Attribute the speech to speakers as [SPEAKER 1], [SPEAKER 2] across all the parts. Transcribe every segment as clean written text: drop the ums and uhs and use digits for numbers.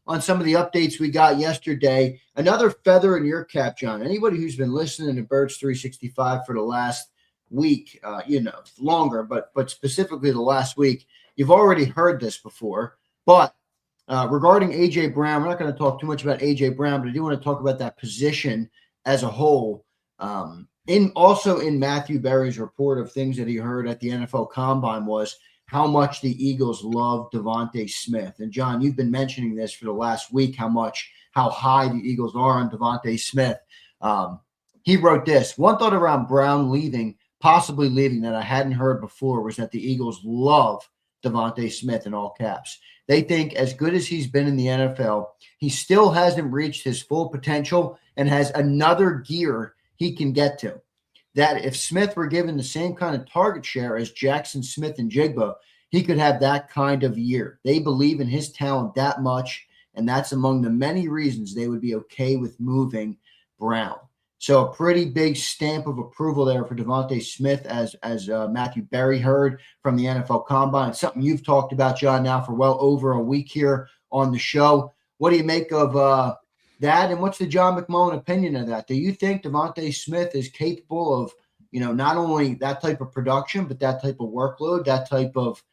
[SPEAKER 1] on some of the updates we got yesterday. Another feather in your cap, John. Anybody who's been listening to Birds 365 for the last week, longer, but specifically the last week, you've already heard this before. But regarding A.J. Brown, we're not going to talk too much about A.J. Brown, but I do want to talk about that position as a whole. In Matthew Berry's report of things that he heard at the NFL Combine was how much the Eagles love DeVonta Smith. And John, you've been mentioning this for the last week, how high the Eagles are on DeVonta Smith. He wrote this: one thought around Brown possibly leaving that I hadn't heard before was that the Eagles love DeVonta Smith in all caps. They think as good as he's been in the NFL, he still hasn't reached his full potential and has another gear he can get to. That if Smith were given the same kind of target share as Jackson Smith and Jigba, he could have that kind of year. They believe in his talent that much, and that's among the many reasons they would be okay with moving Brown. So a pretty big stamp of approval there for DeVonta Smith, as Matthew Berry heard from the NFL Combine. It's something you've talked about, John, now for well over a week here on the show. What do you make of that, and what's the John McMullen opinion of that? Do you think DeVonta Smith is capable of, not only that type of production, but that type of workload, that type of,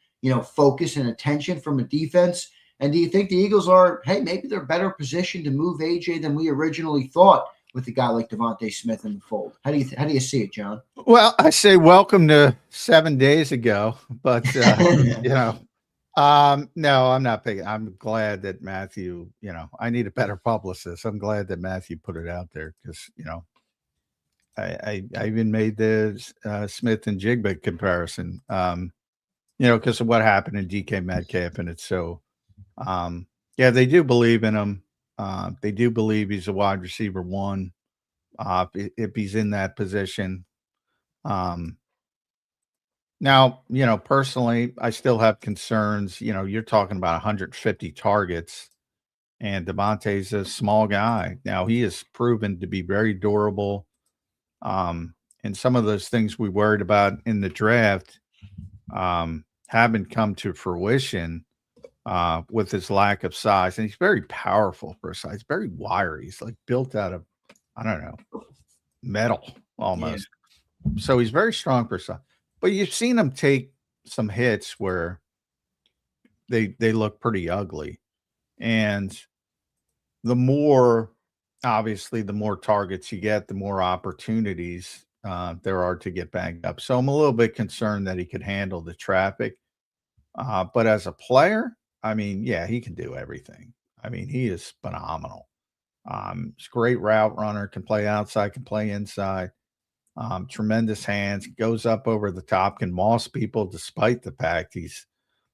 [SPEAKER 1] focus and attention from a defense? And do you think the Eagles are, hey, maybe they're better positioned to move AJ than we originally thought with a guy like DeVonta Smith in the fold? How do you see it, John?
[SPEAKER 2] Well, I say welcome to 7 days ago, but no, I'm not picking. I'm glad that Matthew, I need a better publicist. I'm glad that Matthew put it out there because, I even made the Smith and Jigba comparison, because of what happened in DK Metcalf. And it's so, they do believe in him. They do believe he's a wide receiver one if he's in that position. Now, personally, I still have concerns. You're talking about 150 targets, and DeVonta's a small guy. Now, he has proven to be very durable. And some of those things we worried about in the draft haven't come to fruition with his lack of size. And he's very powerful for his size, very wiry. He's like built out of, I don't know, metal almost. Yeah. So he's very strong for size. But you've seen him take some hits where they look pretty ugly. And the more targets you get, the more opportunities there are to get banged up. So I'm a little bit concerned that he could handle the traffic. But as a player, he can do everything. He is phenomenal. He's a great route runner, can play outside, can play inside. Tremendous hands, goes up over the top, can moss people despite the fact he's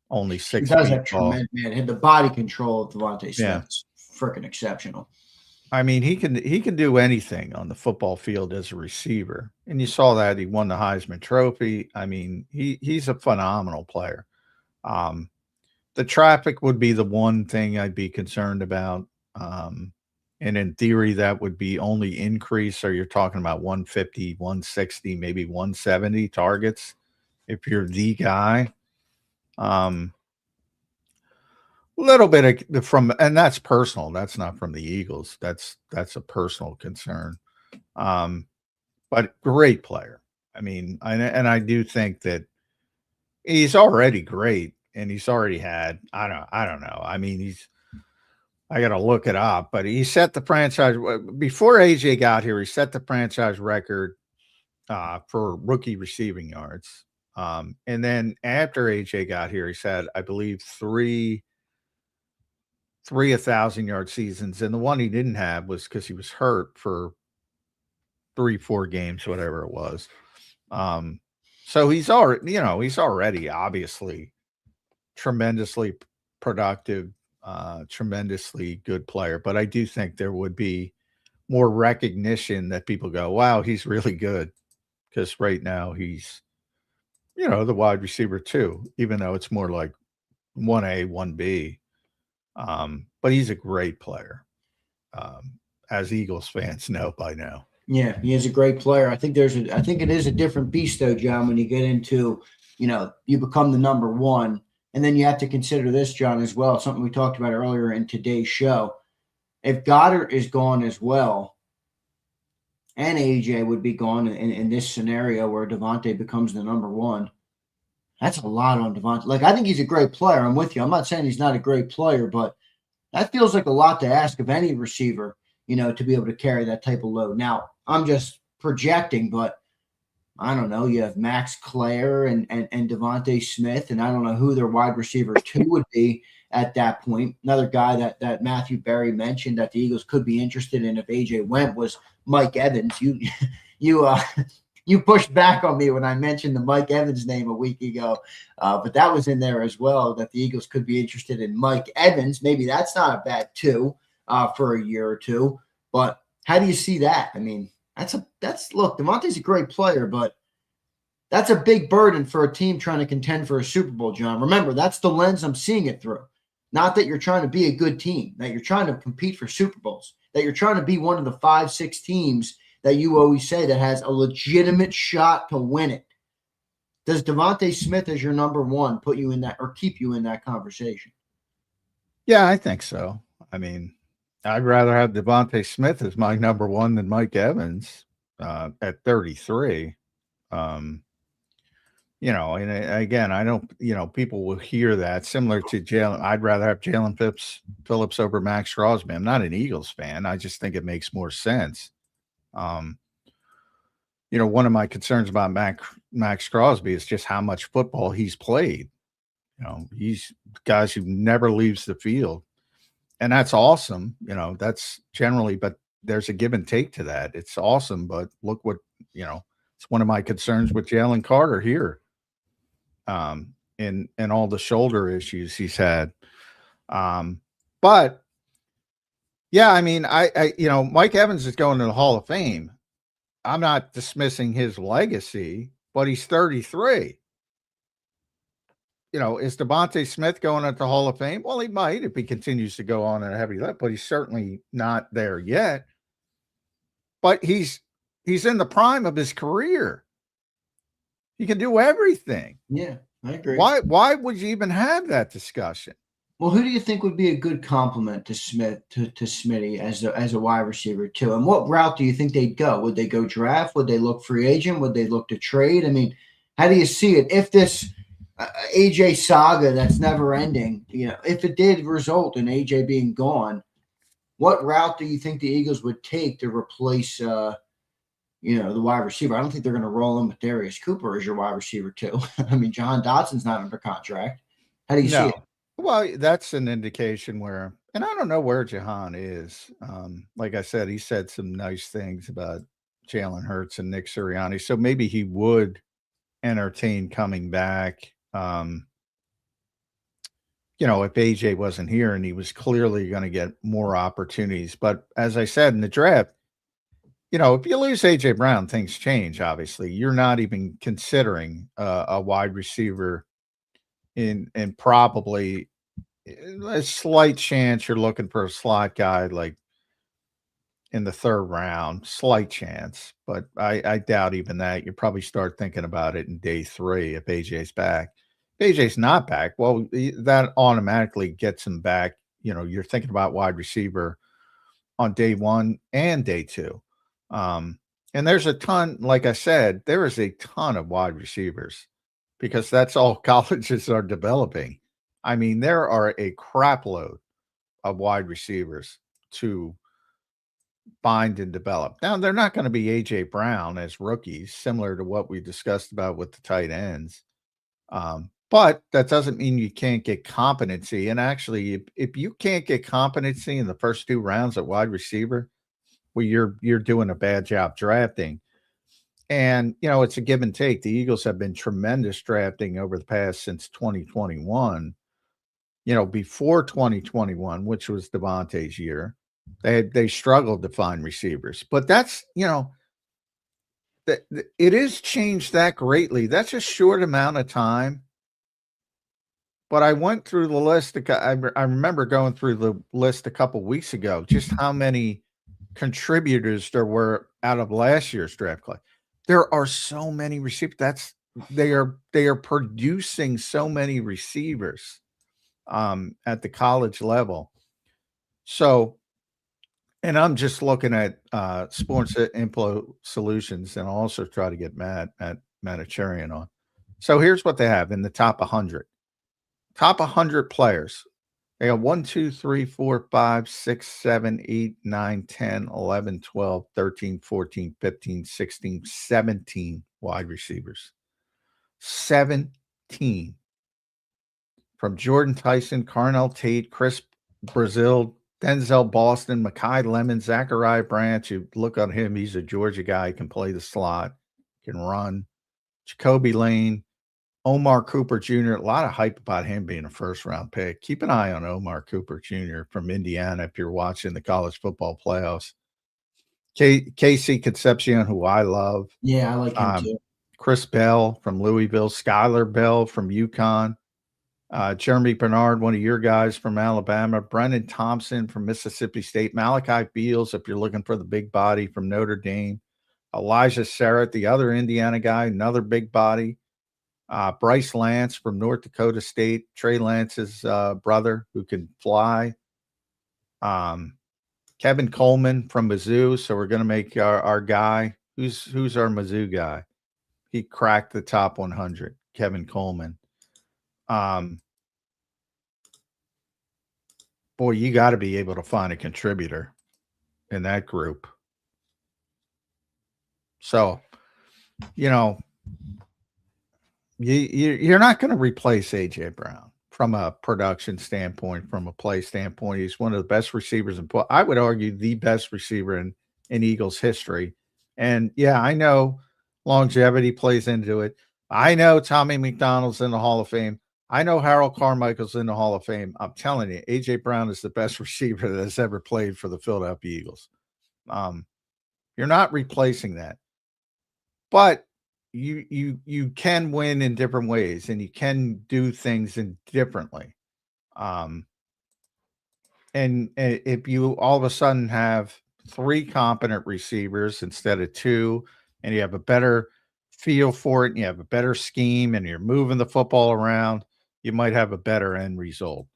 [SPEAKER 2] only 6 feet tall.
[SPEAKER 1] Man, the body control of DeVonta Smith is freaking exceptional.
[SPEAKER 2] He can do anything on the football field as a receiver, and you saw that he won the Heisman Trophy. He's a phenomenal player. The traffic would be the one thing I'd be concerned about. And in theory, that would be only increase. So you're talking about 150, 160, maybe 170 targets if you're the guy. Little bit and that's personal. That's not from the Eagles. That's a personal concern. But great player. I do think that he's already great, and he's already had. I don't know. I got to look it up, but he set the franchise before AJ got here. He set the franchise record for rookie receiving yards. And then after AJ got here, he said, I believe three 1,000-yard seasons. And the one he didn't have was because he was hurt for 3-4 games, whatever it was. So he's already obviously tremendously productive. Tremendously good player, but I do think there would be more recognition that people go, wow, he's really good. Because right now he's, the wide receiver too, even though it's more like 1A, 1B. But he's a great player, as Eagles fans know by now.
[SPEAKER 1] Yeah, he is a great player. I think it is a different beast though, John, when you get into, you become the number one. And then you have to consider this, John, as well. Something we talked about earlier in today's show. If Goddard is gone as well, and AJ would be gone in this scenario where DeVonta becomes the number one, that's a lot on DeVonta. Like, I think he's a great player. I'm with you. I'm not saying he's not a great player, but that feels like a lot to ask of any receiver, to be able to carry that type of load. Now, I'm just projecting, but I don't know. You have Max Clare and DeVonta Smith, and I don't know who their wide receiver 2 would be at that point. Another guy that Matthew Berry mentioned that the Eagles could be interested in if AJ went was Mike Evans. You pushed back on me when I mentioned the Mike Evans name a week ago, but that was in there as well, that the Eagles could be interested in Mike Evans. Maybe that's not a bad 2 for a year or 2, but how do you see that? I mean, look, DeVonta's a great player, but that's a big burden for a team trying to contend for a Super Bowl, John. Remember, that's the lens I'm seeing it through. Not that you're trying to be a good team, that you're trying to compete for Super Bowls, that you're trying to be one of the 5-6 teams that you always say that has a legitimate shot to win it. Does DeVonta Smith as your number 1 put you in that or keep you in that conversation?
[SPEAKER 2] Yeah, I think so. I mean, I'd rather have DeVonta Smith as my number 1 than Mike Evans at 33. And again, I don't, people will hear that similar to Jalen. I'd rather have Jalen Phillips over Max Crosby. I'm not an Eagles fan. I just think it makes more sense. One of my concerns about Max Crosby is just how much football he's played. He's guys who never leaves the field, and that's awesome. That's generally, but there's a give and take to that. It's awesome, but look what, it's one of my concerns with Jalen Carter here. And all the shoulder issues he's had. But yeah, I mean, I Mike Evans is going to the Hall of Fame. I'm not dismissing his legacy, but he's 33. Is DeVonta Smith going at the Hall of Fame? Well, he might if he continues to go on at a heavy lift, but he's certainly not there yet. But he's in the prime of his career. He can do everything.
[SPEAKER 1] Yeah, I agree.
[SPEAKER 2] Why would you even have that discussion?
[SPEAKER 1] Well, who do you think would be a good complement to Smitty as a wide receiver too? And what route do you think they'd go? Would they go draft? Would they look free agent? Would they look to trade? I mean, how do you see it? If this AJ saga that's never ending, if it did result in AJ being gone, what route do you think the Eagles would take to replace the wide receiver? I don't think they're going to roll in with Darius Cooper as your wide receiver too. I mean, John Dotson's not under contract. How do you see it?
[SPEAKER 2] Well, that's an indication where, and I don't know where Jahan is. Like I said, he said some nice things about Jalen Hurts and Nick Sirianni, so maybe he would entertain coming back. If AJ wasn't here and he was clearly going to get more opportunities. But as I said in the draft, if you lose AJ Brown, things change. Obviously, you're not even considering a wide receiver in probably a slight chance you're looking for a slot guy like in the 3rd round, slight chance. But I doubt even that. You probably start thinking about it in day 3 if AJ's back. If AJ's not back, well, that automatically gets him back. You're thinking about wide receiver on day 1 and day 2. And there's a ton, like I said, there is a ton of wide receivers because that's all colleges are developing. I mean, there are a crap load of wide receivers to find and develop. Now, they're not going to be AJ Brown as rookies, similar to what we discussed about with the tight ends. But that doesn't mean you can't get competency. And actually, if you can't get competency in the first 2 rounds at wide receiver, well, you're doing a bad job drafting. And, it's a give and take. The Eagles have been tremendous drafting over the past since 2021. Before 2021, which was DeVonta's year, they struggled to find receivers. But that's, it has changed that greatly. That's a short amount of time. But I went through the list. I remember going through the list a couple weeks ago, just how many contributors there were out of last year's draft class. There are so many receivers. they are producing so many receivers at the college level. So, and I'm just looking at Sports Info Solutions, and I'll also try to get Matt Manacharian on. So here's what they have in the top 100. Top 100 players. They got 1, 2, 3, 4, 5, 6, 7, 8, 9, 10, 11, 12, 13, 14, 15, 16, 17 wide receivers. 17. From Jordan Tyson, Carnell Tate, Chris Brazil, Denzel Boston, Mekhi Lemon, Zachariah Branch. You look at him, he's a Georgia guy, can play the slot, can run. Jacoby Lane, Omar Cooper Jr., a lot of hype about him being a first-round pick. Keep an eye on Omar Cooper Jr. from Indiana if you're watching the college football playoffs. Casey Concepcion, who I love.
[SPEAKER 1] Yeah, I like him too.
[SPEAKER 2] Chris Bell from Louisville. Skylar Bell from UConn. Jeremy Bernard, one of your guys from Alabama. Brennan Thompson from Mississippi State. Malachi Beals, if you're looking for the big body, from Notre Dame. Elijah Sarrett, the other Indiana guy, another big body. Bryce Lance from North Dakota State, Trey Lance's brother who can fly. Kevin Coleman from Mizzou. So we're going to make our guy. Who's our Mizzou guy? He cracked the top 100. Kevin Coleman. Boy, you got to be able to find a contributor in that group. So, you know, you're not going to replace A.J. Brown from a production standpoint, from a play standpoint. He's one of the best receivers in I would argue the best receiver in Eagles history. And yeah, I know longevity plays into it. I know Tommy McDonald's in the Hall of Fame. I know Harold Carmichael's in the Hall of Fame. I'm telling you, A.J. Brown is the best receiver that has ever played for the Philadelphia Eagles. You're not replacing that. But you can win in different ways, and you can do things differently. And if you all of a sudden have 3 competent receivers instead of 2, and you have a better feel for it, and you have a better scheme, and you're moving the football around, you might have a better end result.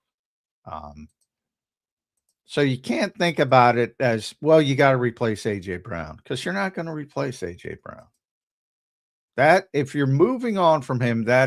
[SPEAKER 2] So you can't think about it as, well, you got to replace A.J. Brown, because you're not going to replace A.J. Brown. That, if you're moving on from him, that